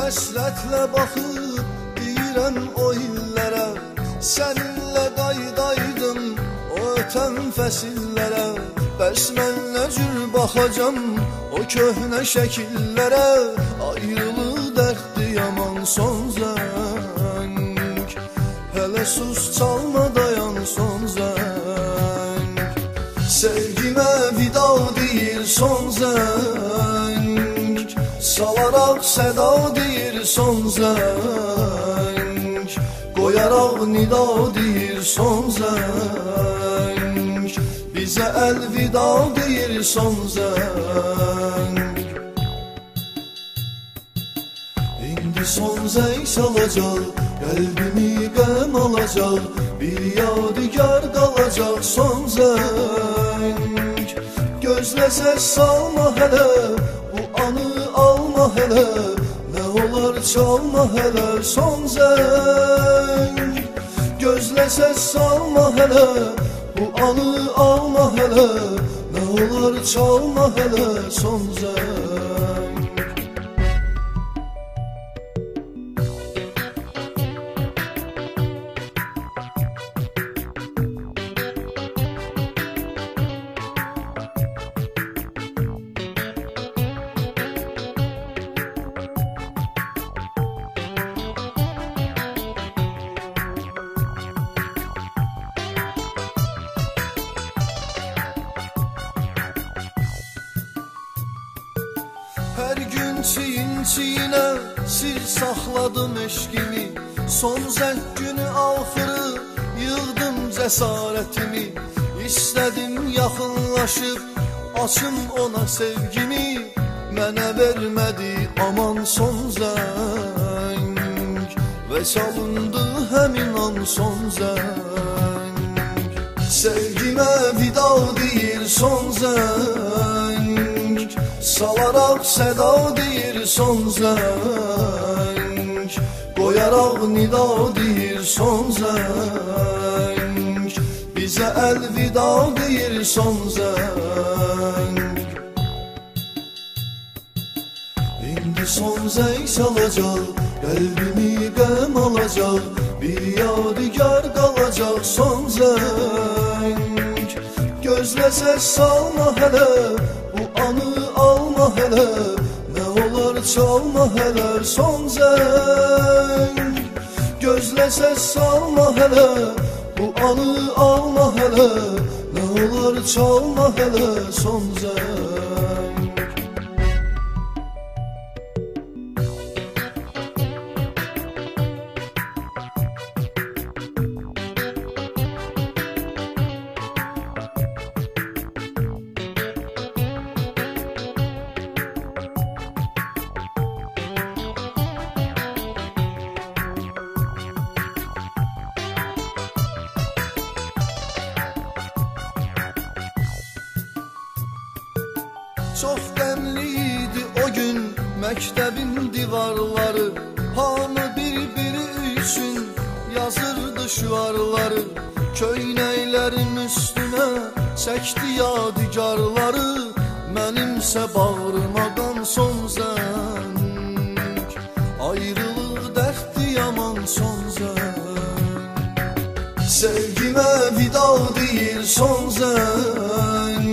həsrətlə baxıb deyirəm o illərə, səninlə qaydaydım o ötən fəsillərə. Bəs mən nə cür baxacam o köhnə şəkillərə, ayrılıq dərddi yaman son zəng. Hələ sus çalma dayan son zəng, sevgimə vida deyir son zəng, salaraq səda deyir son zəng, qoyaraq nida deyir son zəng, bizə əlvida deyir son zəng. İndi son zəng çalacaq, qəlbimi qəm alacaq, bir yadigar qalacaq son zəng. Gözlə səs salma hələ, bu anı alma hələ, nə olar çalma hələ son zəng. Gözlə səs salma hələ, bu anı alma hələ, nə olar çalma hələ son zəng. Hər gün çiyin-çiyinə sir saxladım eşqimi, son zəng günü axırı yığdım cəsarətimi. İstədim yaxınlaşıb açım ona sevgimi, mənə vermədi aman son zəng, və çalındı həmin an son zəng. Sevgimə vida deyir son zəng, salaraq səda deyir son zəng, qoyaraq nida deyir son zəng, bizə əlvida deyir son zəng. İndi son zəng çalacaq, qəlbimi qəm alacaq, bir yadigar qalacaq son zəng. Gözlə səs salma hələ, bu anı alma hələ, nə olar çalma hələ son zəng. Gözlə səs salma hələ, bu anı alma hələ, nə olar çalma hələ son zəng. Çox qəmli idi o gün məktəbin divarları, hamı bir-biri üçün yazırdı şüarları. Köynəklərim üstünə çəkdi yadigarları, mənimsə bağırmadan son zəng. Ayrılıq dərddi yaman son zəng, sevgimə vida deyir son zəng,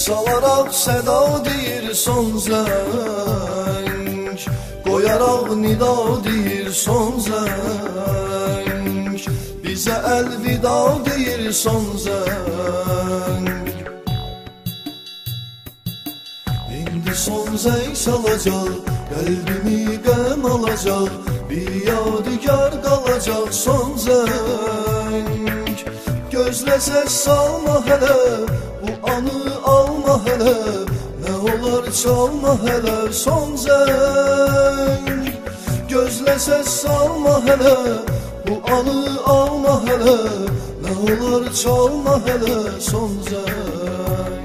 salaraq səda deyir son zəng, qoyaraq nida deyir son zəng, bizə əlvida deyir son zəng. İndi son zəng çalacaq, qəlbimi qəm alacaq, bir yadigar qalacaq son zəng. Gözlə səs salma hələ, bu anı alma hələ, nə olar çalma hələ son zəng. Gözlə səs salma hələ, bu anı alma hələ, nə olar çalma hələ son zəng.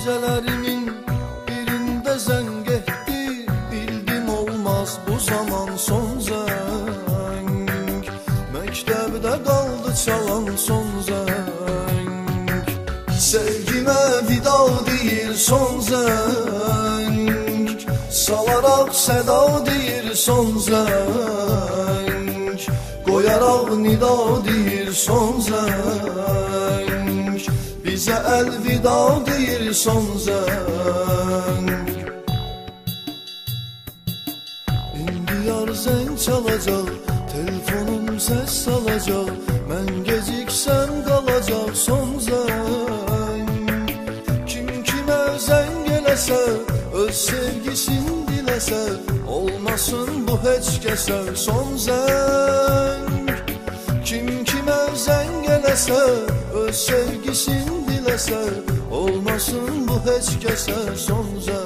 Gecələrimin birində zəng etdi, bildim olmaz bu zaman son zəng. Məktəbdə qaldı çalan son zəng. Sevgimə vida deyir son zəng, salaraq səda deyir son zəng, qoyaraq nida deyir son zəng, bizə əlvida deyir son zəng. İndi yar zəng çalacaq, telefonum səs salacaq, mən geciksəm qalacaq son zəng. Kim kimə zəng eləsə, öz sevgisini diləsə, olmasın bu heç kəsə son zəng. Kim kimə zəng eləsə, öz sevgisini diləsə, olmasın bu heç kəsə son zəng.